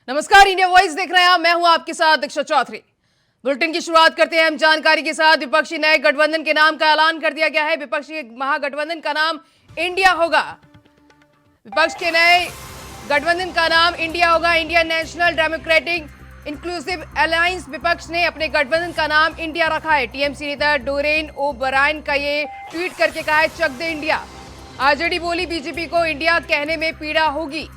नमस्कार, India voice देख रहे हैं आप। मैं हूं आपके साथ दीक्षा चौधरी। बुलेटिन की शुरुआत करते हैं हम जानकारी के साथ। विपक्षी नए गठबंधन के नाम का ऐलान कर दिया गया है। विपक्षी महागठबंधन का नाम इंडिया होगा। विपक्ष के नए गठबंधन का नाम इंडिया होगा, India national democratic inclusive alliance. विपक्ष ने अपने गठबंधन का नाम इंडिया रखा है। टीएमसी नेता डोरेन ओ ब्रायन का ये ट्वीट करके कहा है, चक दे इंडिया। आरजेडी बोली बीजेपी को इंडिया कहने में पीड़ा होगी।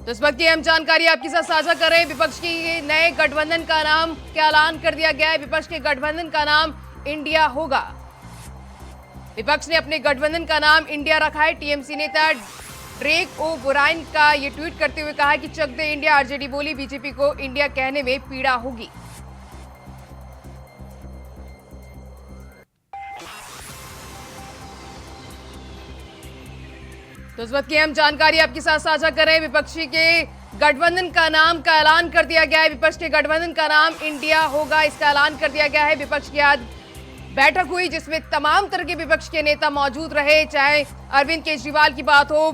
तो इस वक्त की अहम जानकारी आपके साथ साझा कर रहे हैं। विपक्ष की नए गठबंधन का नाम का ऐलान कर दिया गया है। विपक्ष के गठबंधन का नाम इंडिया होगा। विपक्ष ने अपने गठबंधन का नाम इंडिया रखा है। टीएमसी नेता ड्रेक ओ ब्रायन का ये ट्वीट करते हुए कहा कि चक दे इंडिया। आरजेडी बोली बीजेपी को इंडिया कहने में पीड़ा होगी। तो इस वक्त की अहम जानकारी आपके साथ साझा कर रहे हैं। विपक्षी के गठबंधन का नाम का ऐलान कर दिया गया है। विपक्ष के गठबंधन का नाम इंडिया होगा, इसका ऐलान कर दिया गया है। विपक्ष की आज बैठक हुई जिसमें तमाम तरह के विपक्ष के नेता मौजूद रहे, चाहे अरविंद केजरीवाल की बात हो,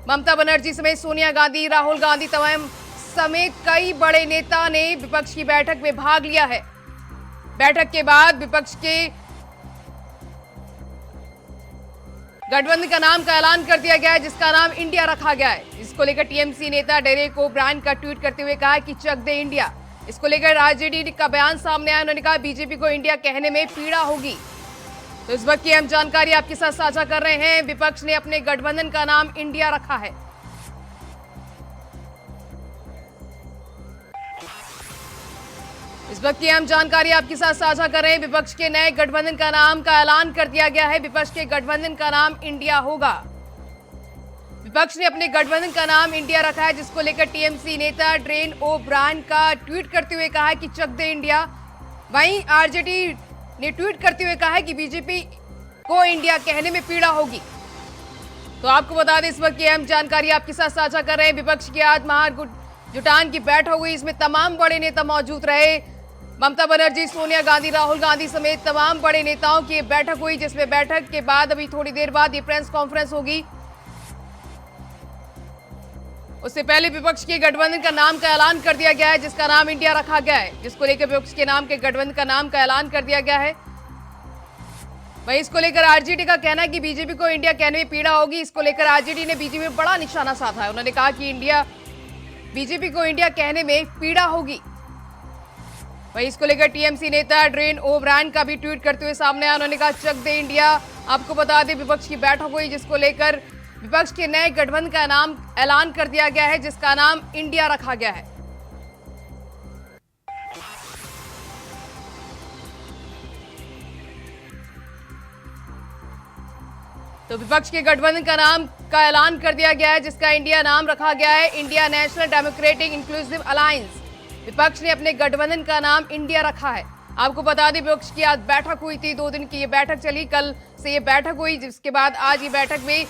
ममता बनर्जी समेत सोनिया गांधी, राहुल गांधी तमाम समेत कई बड़े नेता ने विपक्ष की बैठक में भाग लिया है। बैठक के बाद विपक्ष के गठबंधन का नाम का ऐलान कर दिया गया है, जिसका नाम इंडिया रखा गया है। इसको लेकर टीएमसी नेता डेरेक ओ ब्रायन का ट्वीट करते हुए कहा कि चक दे इंडिया। इसको लेकर आरजेडी का बयान सामने आया। उन्होंने कहा बीजेपी को इंडिया कहने में पीड़ा होगी। तो इस वक्त की अहम जानकारी आपके साथ साझा कर रहे हैं। विपक्ष ने अपने गठबंधन का नाम इंडिया रखा है। इस वक्त की अहम जानकारी आपके साथ साझा कर रहे हैं। विपक्ष के नए गठबंधन का नाम का ऐलान कर दिया गया है। विपक्ष के गठबंधन का नाम इंडिया होगा। विपक्ष ने अपने गठबंधन का नाम इंडिया रखा है, जिसको लेकर टीएमसी नेता ड्रेन ओ ब्रायन का ट्वीट करते हुए कहा है कि चक दे इंडिया। वहीं आरजेडी ने ट्वीट करते हुए कहा है कि बीजेपी को इंडिया कहने में पीड़ा होगी। तो आपको बता दें, इस वक्त की अहम जानकारी आपके साथ साझा कर रहे हैं। विपक्ष की आज महागठजुटान की बैठक हुई। इसमें तमाम बड़े नेता मौजूद रहे। ममता बनर्जी, सोनिया गांधी, राहुल गांधी समेत तमाम बड़े नेताओं की बैठक हुई, जिसमें बैठक के बाद अभी थोड़ी देर बाद ये प्रेस कॉन्फ्रेंस होगी। उससे पहले विपक्ष के गठबंधन का नाम का ऐलान कर दिया गया है, जिसका नाम इंडिया रखा गया है, जिसको लेकर विपक्ष के नाम के गठबंधन का नाम का ऐलान कर दिया गया है। वहीं इसको लेकर आरजेडी का कहना है कि बीजेपी को इंडिया कहने में पीड़ा होगी। इसको लेकर आरजेडी ने बीजेपी में बड़ा निशाना साधा है। उन्होंने कहा कि बीजेपी को इंडिया कहने में पीड़ा होगी। वहीं इसको लेकर टीएमसी नेता ड्रेन ओ ब्रायन का भी ट्वीट करते हुए सामने आया। उन्होंने कहा चक दे इंडिया। आपको बता दें, विपक्ष की बैठक हुई, जिसको लेकर विपक्ष के नए गठबंधन का नाम ऐलान कर दिया गया है, जिसका नाम इंडिया रखा गया है। तो विपक्ष के गठबंधन का नाम का ऐलान कर दिया गया है, जिसका इंडिया नाम रखा गया है, India national democratic inclusive alliance. विपक्ष ने अपने गठबंधन का नाम इंडिया रखा है। आपको बता दें, विपक्ष की आज बैठक हुई थी। 2 दिन की ये बैठक चली। कल से ये बैठक हुई, जिसके बाद आज ये बैठक में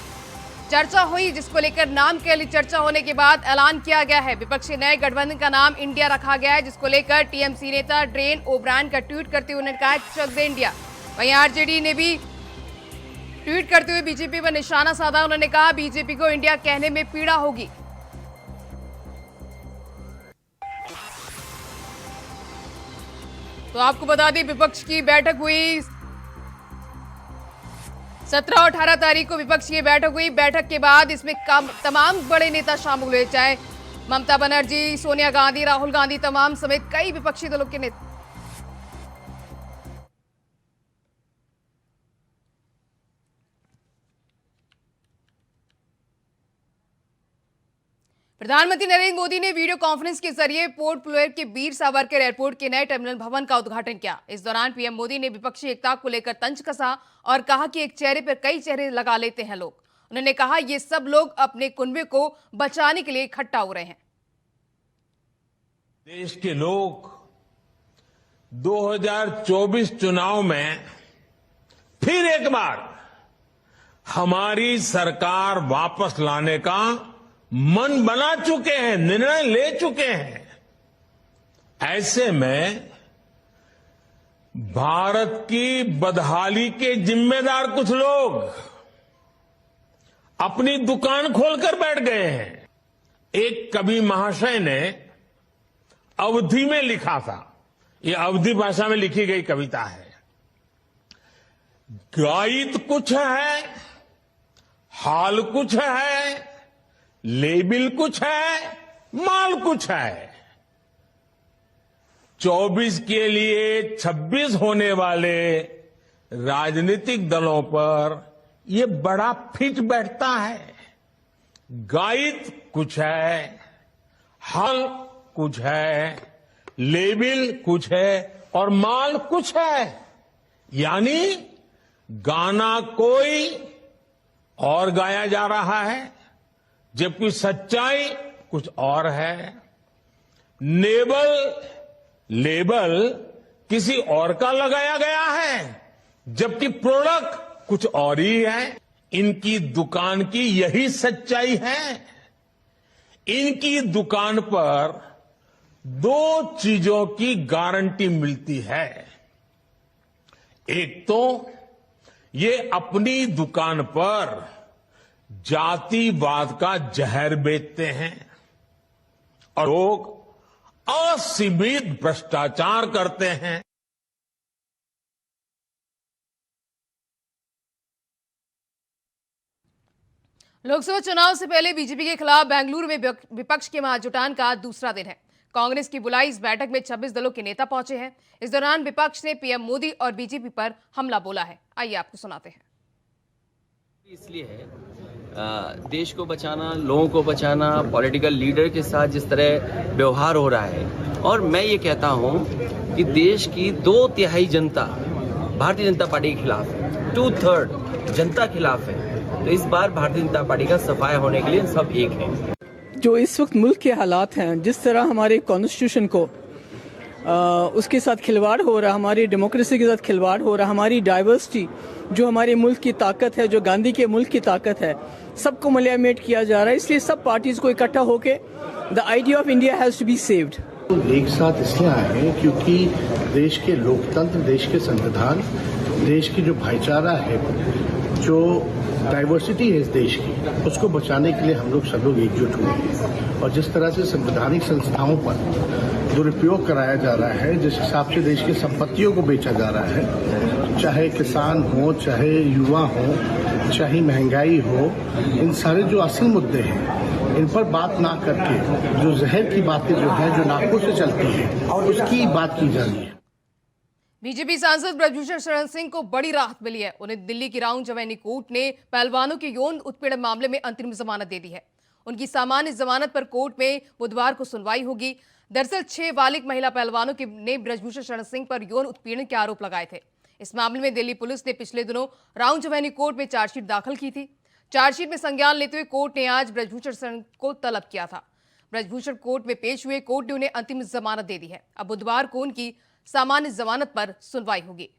चर्चा हुई, जिसको लेकर नाम के लिए चर्चा होने के बाद ऐलान किया गया है। विपक्ष के नए गठबंधन का नाम इंडिया रखा गया है, जिसको लेकर टीएमसी नेता ड्रेन ओ ब्रायन का ट्वीट करते हुए उन्होंने कहा चक दे इंडिया। वहीं आरजेडी ने भी ट्वीट करते हुए बीजेपी पर निशाना साधा। उन्होंने कहा बीजेपी को इंडिया कहने में पीड़ा होगी। तो आपको बता दें, विपक्ष की बैठक हुई 17 और 18 तारीख को विपक्ष की बैठक हुई। बैठक के बाद इसमें तमाम बड़े नेता शामिल हुए, चाहे ममता बनर्जी, सोनिया गांधी, राहुल गांधी तमाम समेत कई विपक्षी दलों के नेता। प्रधानमंत्री नरेंद्र मोदी ने वीडियो कॉन्फ्रेंस के जरिए पोर्ट ब्लेयर के वीर सावरकर एयरपोर्ट के नए टर्मिनल भवन का उद्घाटन किया। इस दौरान पीएम मोदी ने विपक्षी एकता को लेकर तंज कसा और कहा कि एक चेहरे पर कई चेहरे लगा लेते हैं लोग। उन्होंने कहा ये सब लोग अपने कुनबे को बचाने के लिए इकट्ठा हो रहे हैं। देश के लोग 2024 चुनाव में फिर एक बार हमारी सरकार वापस लाने का मन बना चुके हैं, निर्णय ले चुके हैं। ऐसे में भारत की बदहाली के जिम्मेदार कुछ लोग अपनी दुकान खोलकर बैठ गए हैं। एक कवि महाशय ने अवधी में लिखा था, ये अवधी भाषा में लिखी गई कविता है। गायित कुछ है, हाल कुछ है, लेबिल कुछ है, माल कुछ है। 24 के लिए 26 होने वाले राजनीतिक दलों पर ये बड़ा फिट बैठता है। गायित कुछ है, हाल कुछ है, लेबिल कुछ है और माल कुछ है। यानी गाना कोई और गाया जा रहा है, जबकि सच्चाई कुछ और है। लेबल किसी और का लगाया गया है, जबकि प्रोडक्ट कुछ और ही है। इनकी दुकान की यही सच्चाई है। इनकी दुकान पर 2 चीजों की गारंटी मिलती है। एक तो ये अपनी दुकान पर जातिवाद का जहर बेचते हैं और लोग असीमित भ्रष्टाचार करते हैं। लोकसभा चुनाव से पहले बीजेपी के खिलाफ बेंगलुरु में विपक्ष के महाजुटान का दूसरा दिन है। कांग्रेस की बुलाई इस बैठक में 26 दलों के नेता पहुंचे हैं। इस दौरान विपक्ष ने पीएम मोदी और बीजेपी पर हमला बोला है। आइए आपको सुनाते हैं। इसलिए है देश को बचाना, लोगों को बचाना, पॉलिटिकल लीडर के साथ जिस तरह व्यवहार हो रहा है, और मैं ये कहता हूं कि देश की 2/3 जनता भारतीय जनता पार्टी के खिलाफ है, 2/3 जनता खिलाफ है। तो इस बार भारतीय जनता पार्टी का सफाया होने के लिए सब एक है। जो इस वक्त मुल्क के हालात हैं, जिस तरह हमारे कॉन्स्टिट्यूशन को उसके साथ खिलवाड़ हो रहा, हमारी डेमोक्रेसी के साथ खिलवाड़ हो रहा, हमारी डाइवर्सिटी जो हमारे मुल्क की ताकत है, जो गांधी के मुल्क की ताकत है, सबको मलियामेट किया जा रहा है। इसलिए सब पार्टीज को इकट्ठा होके the idea of India has to be saved. एक साथ इसलिए आए हैं क्योंकि देश के लोकतंत्र, देश के संविधान, देश की जो भाईचारा है, जो डाइवर्सिटी है इस देश की, उसको बचाने के लिए हम लोग सब लोग एकजुट हुए हैं। और जिस तरह से संवैधानिक संस्थाओं पर दुरुपयोग कराया जा रहा है, जिस हिसाब से देश की संपत्तियों को बेचा जा रहा है, चाहे किसान हो, चाहे युवा हो, चाहे महंगाई हो, इन सारे जो असल मुद्दे हैं, इन पर बात ना करके जो जहर की बातें जो है, जो नाकों से चलती है, और उसकी बात की जा रही है। बीजेपी सांसद ब्रजभूषण शरण सिंह को बड़ी राहत मिली है। उन्हें दिल्ली की राउंड जवैनी कोर्ट ने पहलवानों के यौन उत्पीड़न मामले में अंतरिम जमानत दे दी है। उनकी सामान्य जमानत पर कोर्ट में बुधवार को सुनवाई होगी। दरअसल 6 बालिग महिला पहलवानों ने ब्रजभूषण शरण सिंह पर यौन उत्पीड़न के आरोप लगाए थे। इस मामले में दिल्ली पुलिस ने पिछले दिनों राउंड जवैनी कोर्ट में चार्जशीट दाखिल की थी। चार्जशीट में संज्ञान लेते हुए कोर्ट ने आज ब्रजभूषण शरण को तलब किया था। ब्रजभूषण कोर्ट में पेश हुए। कोर्ट ने उन्हें अंतिम जमानत दे दी है। अब बुधवार को उनकी सामान्य जमानत पर सुनवाई होगी।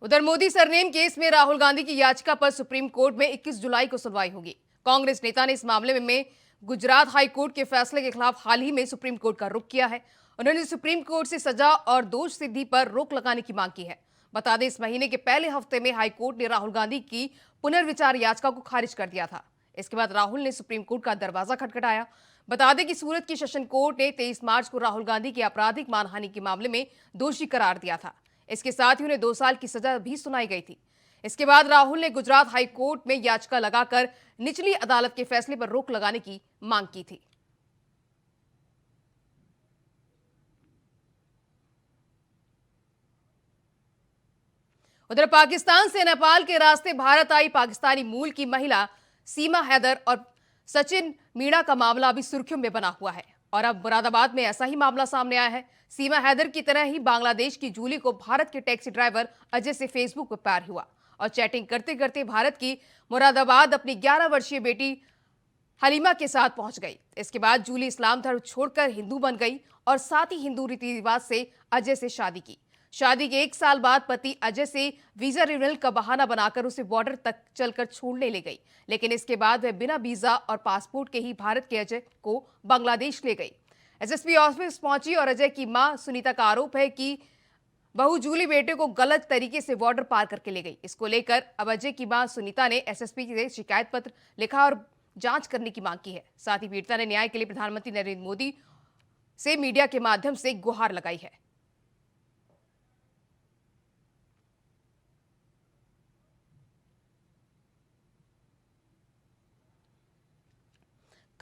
उधर मोदी सरनेम केस में राहुल गांधी की याचिका पर सुप्रीम कोर्ट में 21 जुलाई को सुनवाई होगी। कांग्रेस नेता ने इस मामले में गुजरात हाई कोर्ट के फैसले के खिलाफ हाल ही में सुप्रीम कोर्ट का रुख किया है। उन्होंने सुप्रीम कोर्ट से सजा और दोष सिद्धि पर रोक लगाने की मांग की है। बता दें, इस महीने के पहले हफ्ते में हाई कोर्ट ने राहुल गांधी की पुनर्विचार याचिका को खारिज कर दिया था। इसके बाद राहुल ने सुप्रीम कोर्ट का दरवाजा खटखटाया। बता दें कि सूरत की सेशन कोर्ट ने 23 मार्च को राहुल गांधी की आपराधिक मानहानि के मामले में दोषी करार दिया था। इसके साथ ही उन्हें 2 साल की सजा भी सुनाई गई थी। इसके बाद राहुल ने गुजरात हाई कोर्ट में याचिका लगाकर निचली अदालत के फैसले पर रोक लगाने की मांग की थी। उधर पाकिस्तान से नेपाल के रास्ते भारत आई पाकिस्तानी मूल की महिला सीमा हैदर और सचिन मीणा का मामला अभी सुर्खियों में बना हुआ है और अब मुरादाबाद में ऐसा ही मामला सामने आया है। सीमा हैदर की तरह ही बांग्लादेश की जूली को भारत के टैक्सी ड्राइवर अजय से फेसबुक पर प्यार हुआ और चैटिंग करते करते भारत की मुरादाबाद अपनी 11 वर्षीय बेटी हलीमा के साथ पहुंच गई। इसके बाद जूली इस्लाम धर्म छोड़कर हिंदू बन गई और साथ ही हिंदू रीति रिवाज से अजय से शादी की। शादी के 1 साल बाद पति अजय से वीजा रिन्यूअल का बहाना बनाकर उसे बॉर्डर तक चलकर छोड़ने ले गई, लेकिन इसके बाद वह बिना वीजा और पासपोर्ट के ही भारत के अजय को बांग्लादेश ले गई। एसएसपी ऑफिस पहुंची और अजय की मां सुनीता का आरोप है कि बहू जूली बेटे को गलत तरीके से बॉर्डर पार करके ले गई। इसको लेकर अब अजय की मां सुनीता ने एसएसपी से शिकायत पत्र लिखा और जांच करने की मांग की है। साथ ही पीड़िता ने न्याय के लिए प्रधानमंत्री नरेंद्र मोदी से मीडिया के माध्यम से गुहार लगाई है।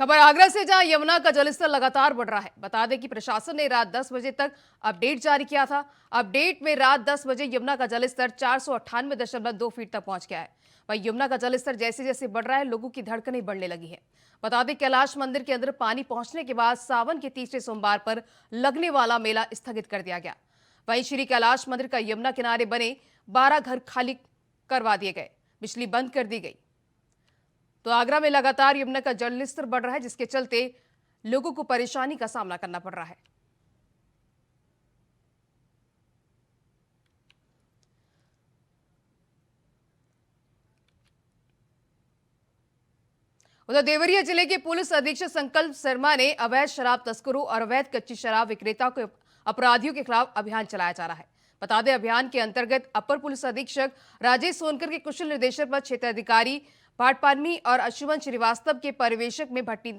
खबर आगरा से, जहां यमुना का जलस्तर लगातार बढ़ रहा है। बता दें कि प्रशासन ने रात 10 बजे तक अपडेट जारी किया था। अपडेट में रात 10 बजे यमुना का जलस्तर 498.2 फीट तक पहुंच गया है। वहीं यमुना का जलस्तर जैसे जैसे बढ़ रहा है, लोगों की धड़कनें बढ़ने लगी है। बता दें कैलाश मंदिर के अंदर पानी पहुंचने के बाद सावन के तीसरे सोमवार पर लगने वाला मेला स्थगित कर दिया गया। वहीं श्री कैलाश मंदिर का यमुना किनारे बने 12 घर खाली करवा दिए गए, बिजली बंद कर दी गई। तो आगरा में लगातार यमुना का जलस्तर बढ़ रहा है, जिसके चलते लोगों को परेशानी का सामना करना पड़ रहा है। उधर देवरिया जिले के पुलिस अधीक्षक संकल्प शर्मा ने अवैध शराब तस्करों और अवैध कच्ची शराब विक्रेताओं के अपराधियों के खिलाफ अभियान चलाया जा रहा है। बता दें, अभियान के अंतर्गत अपर पुलिस अधीक्षक राजेश सोनकर के कुशल निर्देशन पर क्षेत्राधिकारी भाटपानी और अशुभन श्रीवास्तव के परिवेशक में भट्टी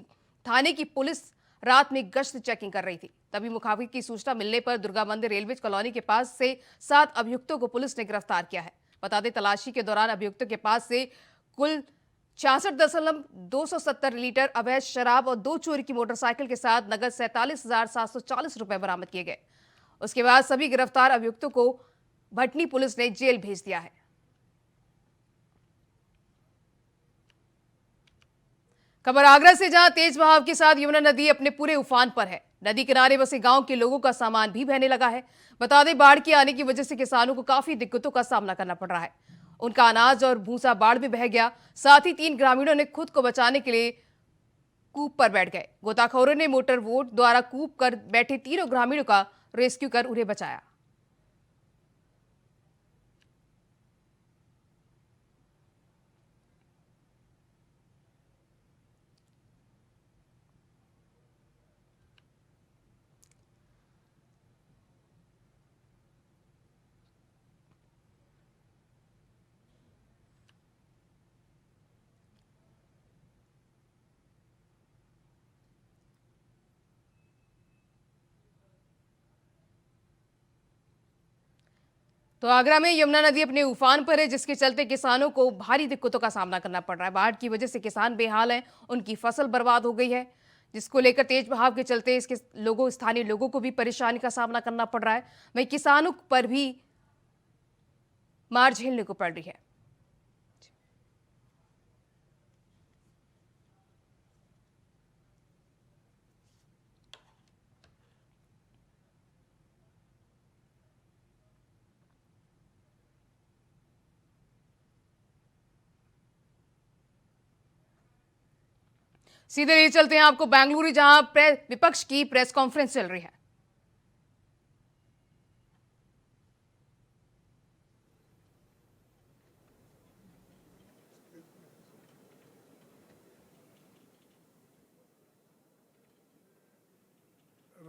थाने की पुलिस रात में गश्त चेकिंग कर रही थी। तभी मुखाबिक की सूचना मिलने पर दुर्गा मंदिर रेलवे कॉलोनी के पास से 7 अभियुक्तों को पुलिस ने गिरफ्तार किया है। बता दें, तलाशी के दौरान अभियुक्तों के पास से कुल 66.270 लीटर अवैध शराब और 2 चोरी की मोटरसाइकिल के साथ नगद 47,740 रुपए बरामद किए गए। उसके बाद सभी गिरफ्तार अभियुक्तों को भटनी पुलिस ने जेल भेज दिया है। खबर आगरा से, जहां तेज बहाव के साथ यमुना नदी अपने पूरे उफान पर है। नदी किनारे बसे गांव के लोगों का सामान भी बहने लगा है। बता दें, बाढ़ के आने की वजह से किसानों को काफी दिक्कतों का सामना करना पड़ रहा है। उनका अनाज और भूसा बाढ़ में बह गया। साथ ही 3 ग्रामीणों ने खुद को बचाने के लिए कूप पर बैठ गए। गोताखोरों ने मोटर बोट द्वारा कूप कर बैठे 3 ग्रामीणों का रेस्क्यू कर उन्हें बचाया। तो आगरा में यमुना नदी अपने उफान पर है, जिसके चलते किसानों को भारी दिक्कतों का सामना करना पड़ रहा है। बाढ़ की वजह से किसान बेहाल हैं, उनकी फसल बर्बाद हो गई है, जिसको लेकर तेज बहाव के चलते इसके स्थानीय लोगों को भी परेशानी का सामना करना पड़ रहा है। वहीं किसानों पर भी मार झेलने को पड़ रही है। सीधे ले चलते हैं आपको बेंगलुरु, जहां विपक्ष की प्रेस कॉन्फ्रेंस चल रही है।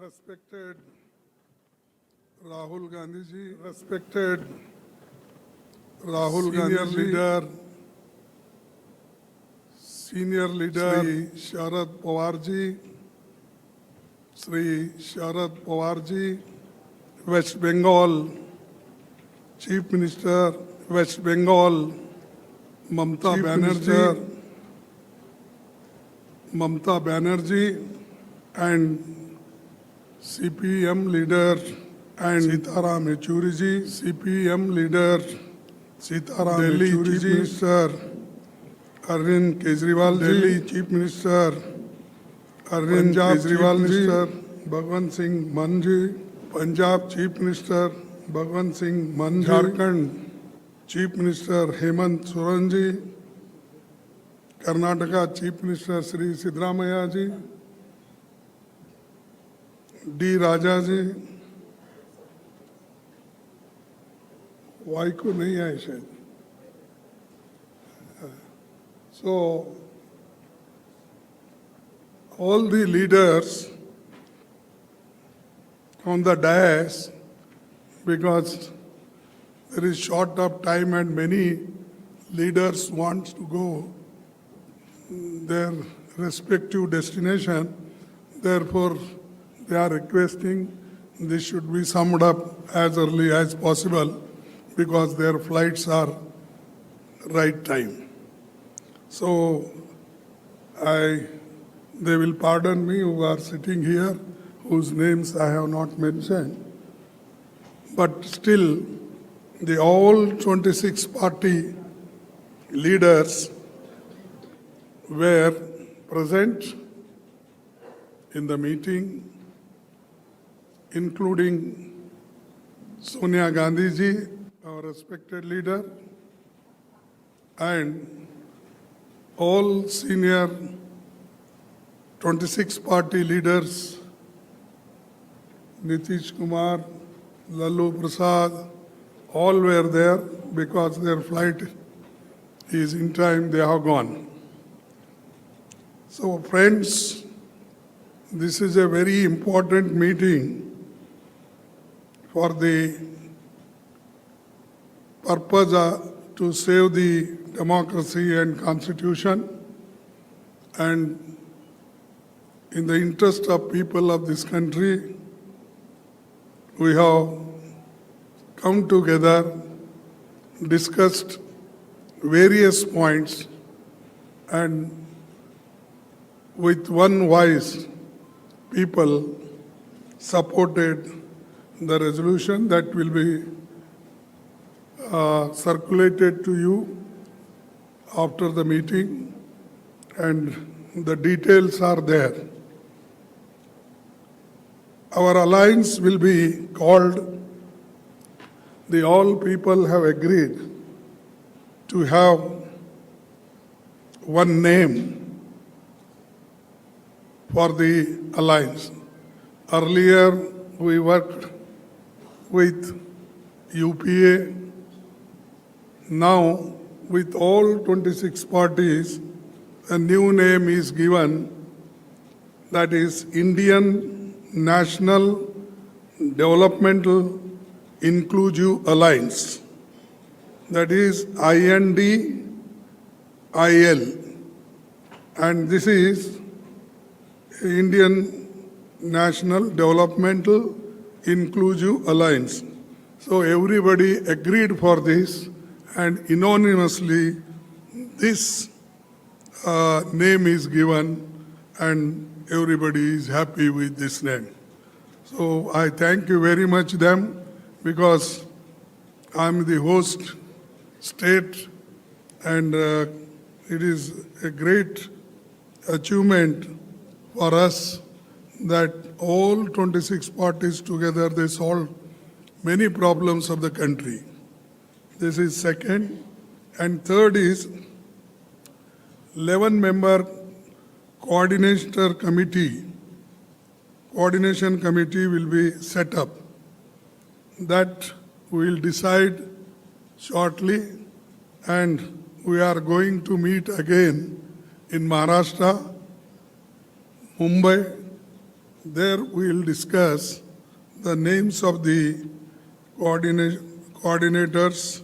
Respected Rahul Gandhi ji, respected Rahul Gandhi leader, senior leader Shri Sharad Pawar ji, West Bengal Chief Minister, West Bengal Mamata Banerjee and CPM leader and Sitaram Yechuri ji, CPM leader Sitaram Yechuri ji, Minister Arvind Kejriwal ji, Delhi Chief Minister Arvind Kejriwal ji, Bhagwant Singh Mann ji, Punjab Chief Minister Bhagwant Singh Mann ji, Jharkhand Chief Minister Hemant Soren ji, Karnataka Chief Minister Sri Siddaramaiah ji, D Raja ji, Vaiko नहीं आए शायद। So all the leaders on the dais because there is short of time and many leaders want to go their respective destination. Therefore, they are requesting this should be summed up as early as possible because their flights are right time. So, they will pardon me who are sitting here, whose names I have not mentioned. But still, the all 26 party leaders were present in the meeting, including Sonia Gandhi ji, our respected leader, and all senior 26 party leaders, Nitish Kumar, Lalu Prasad, all were there because their flight is in time, they have gone. So friends, this is a very important meeting for the purpose to save the democracy and constitution, and in the interest of people of this country, we have come together, discussed various points, and with one voice, people supported the resolution that will be circulated to you after the meeting, and the details are there. Our alliance will be called, the all people have agreed to have one name for the alliance. Earlier, we worked with UPA. Now, with all 26 parties, a new name is given, that is Indian National Developmental Inclusive Alliance, that is INDIL, and this is Indian National Developmental Inclusive Alliance. So everybody agreed for this, and unanimously this name is given, and everybody is happy with this name. So I thank you very much them, because I'm the host state, and it is a great achievement for us that all 26 parties together, they solved many problems of the country. This is second. And third is 11-member coordination committee will be set up. That we will decide shortly, and we are going to meet again in Maharashtra, Mumbai. There we will discuss the names of the coordinators,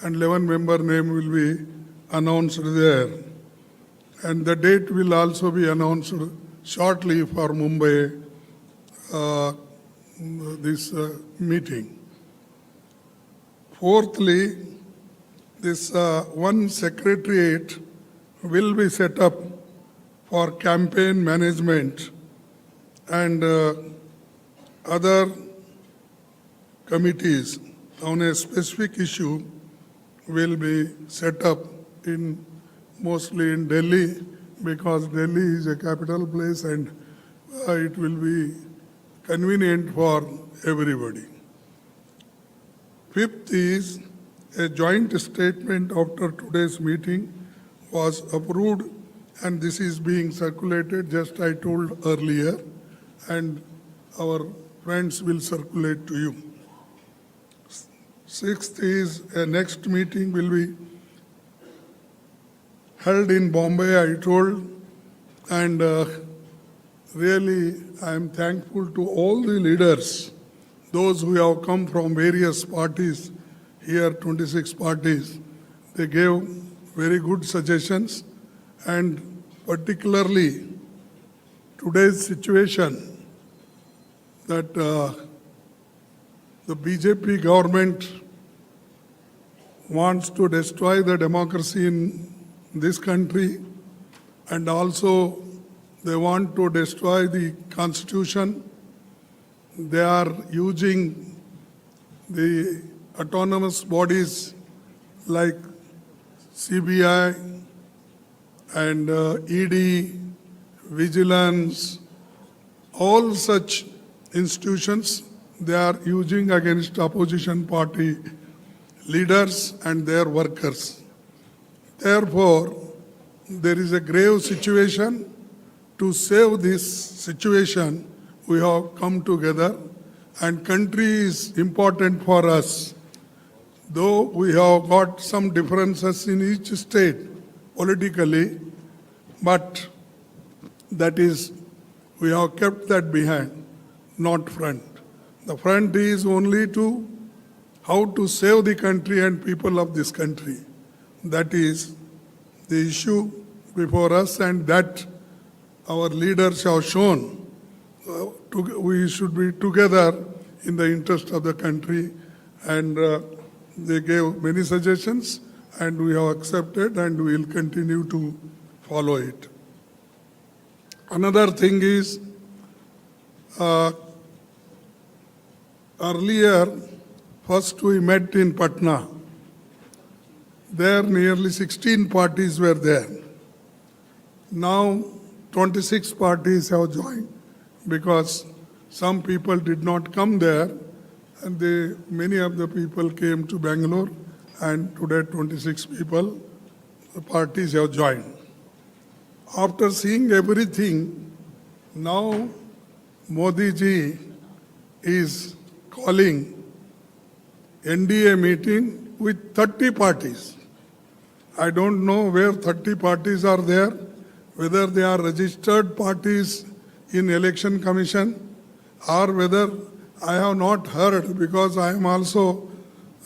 and 11-member name will be announced there. And the date will also be announced shortly for Mumbai, this meeting. Fourthly, this one secretariat will be set up for campaign management, and other committees on a specific issue will be set up mostly in Delhi, because Delhi is a capital place and it will be convenient for everybody. Fifth is a joint statement after today's meeting was approved, and this is being circulated, just I told earlier, and our friends will circulate to you. Sixth is a next meeting will be held in Bombay, I told, and really I am thankful to all the leaders those who have come from various parties, here 26 parties, they gave very good suggestions, and particularly today's situation that the BJP government wants to destroy the democracy in this country, and also they want to destroy the constitution. They are using the autonomous bodies like CBI and ED, vigilance, all such institutions they are using against opposition party leaders and their workers. Therefore, there is a grave situation. To save this situation, we have come together, and country is important for us. Though we have got some differences in each state politically, but that is, we have kept that behind, not front. The front is only to how to save the country and people of this country. That is the issue before us, and that our leaders have shown. We should be together in the interest of the country, and they gave many suggestions, and we have accepted, and we will continue to follow it. Another thing is, earlier, first we met in Patna. There nearly 16 parties were there. Now 26 parties have joined because some people did not come there, and many of the people came to Bangalore, and today 26 people, the parties have joined. After seeing everything, now Modi ji is calling NDA meeting with 30 parties. I don't know where 30 parties are there, whether they are registered parties in Election Commission or whether I have not heard, because I am also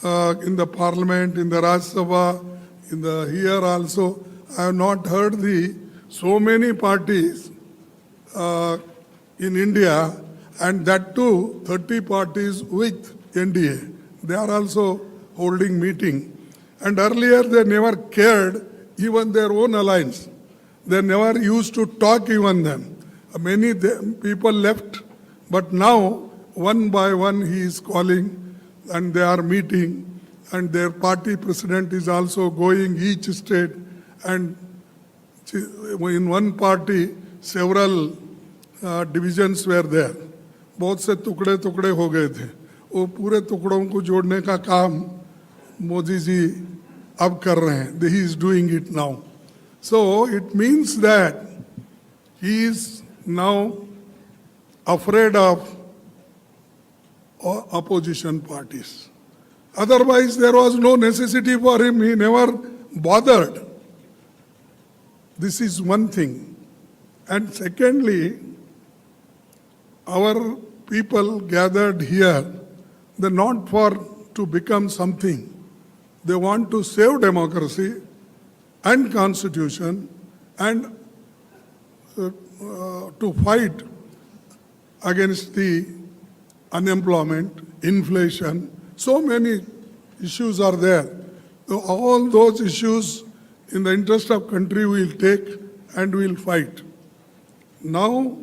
in the Parliament, in the Rajya Sabha, here also, I have not heard so many parties in India, and that too 30 parties with NDA. They are also holding meeting. And earlier they never cared even their own alliance. They never used to talk even then. Many people left, but now one by one he is calling and they are meeting, and their party president is also going each state, and in one party several divisions were there. बहुत से टुकड़े टुकड़े हो गए थे. वो पूरे टुकड़ों को जोड़ने का काम मोदी जी अब कर रहे हैं. He is doing it now. So it means that he is now afraid of opposition parties. Otherwise, there was no necessity for him. He never bothered. This is one thing. And secondly, our people gathered here, they're not to become something. They want to save democracy and constitution and to fight against the unemployment, inflation. So many issues are there. So all those issues in the interest of country we will take and we will fight. Now,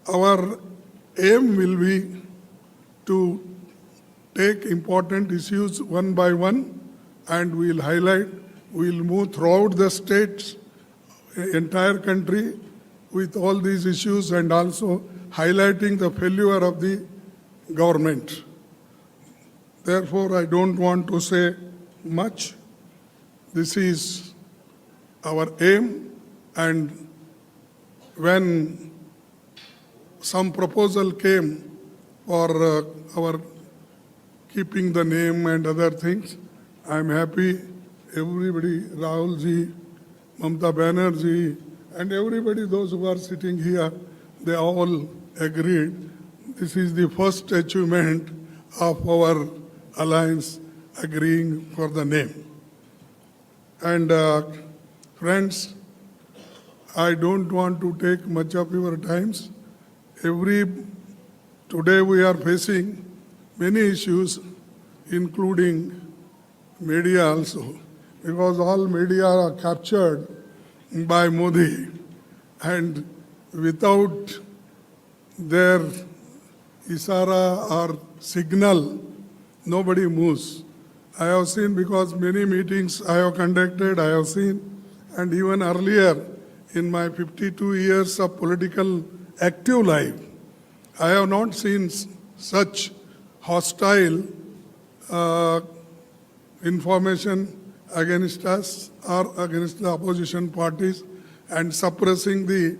our aim will be to take important issues one by one, and we will highlight, we will move throughout the states, entire country with all these issues, and also highlighting the failure of the government. Therefore, I don't want to say much. This is our aim, and when some proposal came for our keeping the name and other things, I am happy. Everybody, Rahul ji, Mamata Banerjee, and everybody, those who are sitting here, they all agreed this is the first achievement of our alliance agreeing for the name. And friends, I don't want to take much of your times. Today we are facing many issues, including media also, because all media are captured by Modi, and without their isara or signal, nobody moves. I have seen, because many meetings I have conducted, I have seen, and even earlier in my 52 years of political active life, I have not seen such hostile information against us or against the opposition parties and suppressing the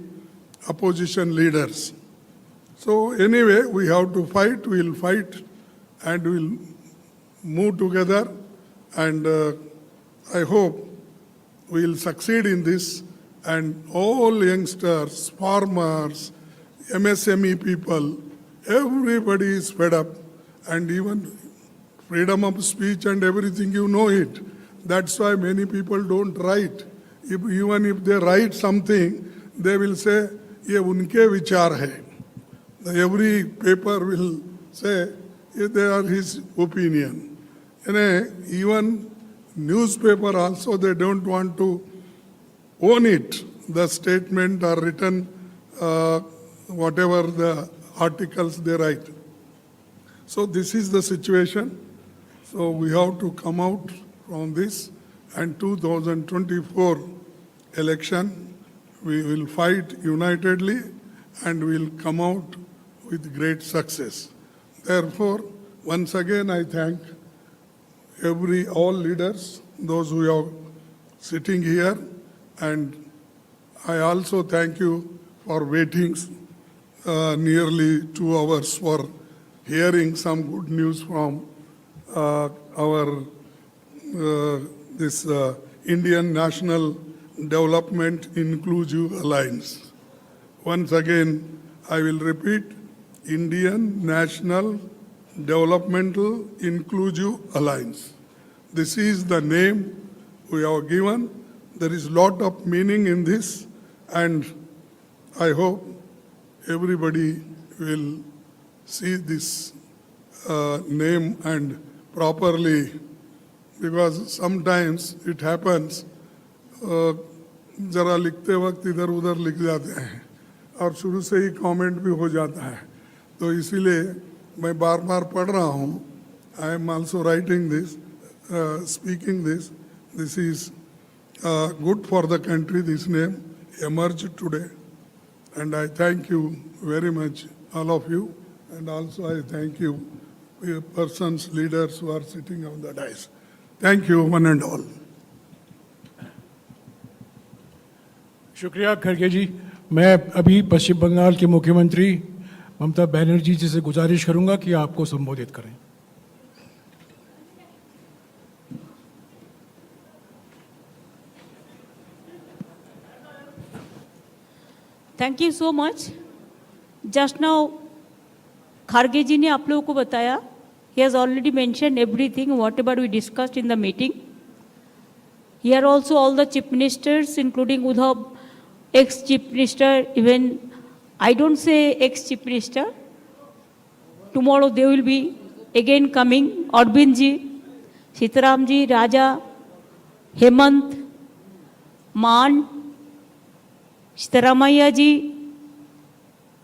opposition leaders. So anyway, we have to fight, we will fight and we will move together, and I hope we will succeed in this, and all youngsters, farmers, MSME people, everybody is fed up, and even freedom of speech and everything, you know it. That's why many people don't write. Even if they write something, they will say, ये उनके विचार है. Every paper will say, they are his opinion. And even newspaper also, they don't want to own it, the statement or written, whatever the articles they write. So this is the situation. So we have to come out from this, and 2024 election, we will fight unitedly and we will come out with great success. Therefore, once again, I thank all leaders, those who are sitting here, and I also thank you for waiting nearly 2 hours for hearing some good news from our Indian National Development Inclusive Alliance. Once again, I will repeat, Indian National Developmental Inclusive Alliance. This is the name we have given. There is a lot of meaning in this, and I hope everybody will see this name and properly, because sometimes it happens, जरा लिखते वक्त इधर उधर लिख जाते हैं और शुरू से ही कमेंट भी हो जाता है, तो इसीलिए मैं बार बार पढ़ रहा हूँ. I am also writing this, speaking this. This is good for the country. This name emerged today, and I thank you very much, all of you, and also I thank you, persons, leaders who are sitting on the dais. Thank you, one and all. शुक्रिया खड़गे जी. मैं अभी पश्चिम बंगाल के मुख्यमंत्री ममता बनर्जी जी से गुजारिश करूंगा कि आपको संबोधित करें. Thank you so much. Just now Kharge ji ने आप लोगों को बताया. He has already mentioned everything, whatever we discussed in the meeting. Here also all the chief ministers, including Uddhav, ex-chief minister, even I don't say ex-chief minister. Tomorrow they will be again coming. Arvind ji, Sitaram ji, Raja, Hemant, Maan, Sitaramaiah ji,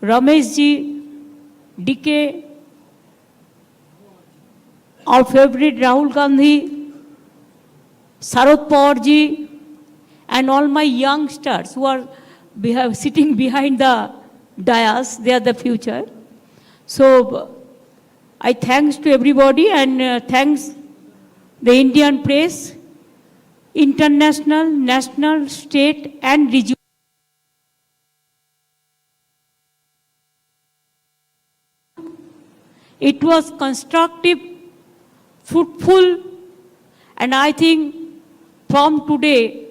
Ramesh ji, DK, our favorite Rahul Gandhi, Sharad Pawar ji, and all my youngsters who are sitting behind the dais, they are the future. So I thanks to everybody, and thanks the Indian press, international, national, state and regional. It was constructive, fruitful, and I think from today,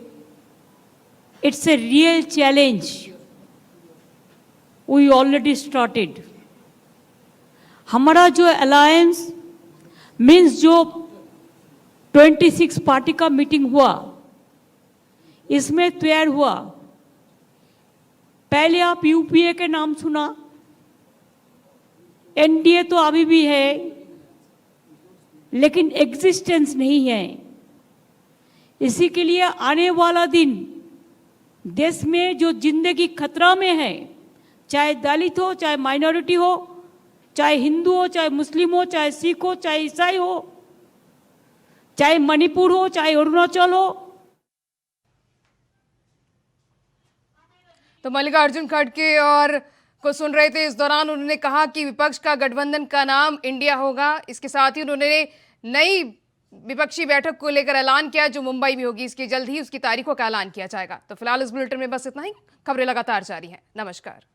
it's a real challenge. We already started. हमारा जो alliance means जो 26 party का meeting हुआ, इसमें तैयार हुआ। पहले आप यूपीए के नाम सुना, एनडीए तो अभी भी है लेकिन एग्जिस्टेंस नहीं है। इसी के लिए आने वाला दिन देश में जो जिंदगी खतरा में है, चाहे दलित हो, चाहे माइनॉरिटी हो, चाहे हिंदू हो, चाहे मुस्लिम हो, चाहे सिख हो, चाहे ईसाई हो, चाहे मणिपुर हो, चाहे अरुणाचल हो। तो मल्लिकार्जुन खड़गे और को सुन रहे थे। इस दौरान उन्होंने कहा कि विपक्ष का गठबंधन का नाम इंडिया होगा। इसके साथ ही उन्होंने नई विपक्षी बैठक को लेकर ऐलान किया जो मुंबई में होगी। इसकी जल्द ही उसकी तारीखों का ऐलान किया जाएगा। तो फिलहाल इस बुलेटिन में बस इतना ही। खबरें लगातार जारी हैं। नमस्कार।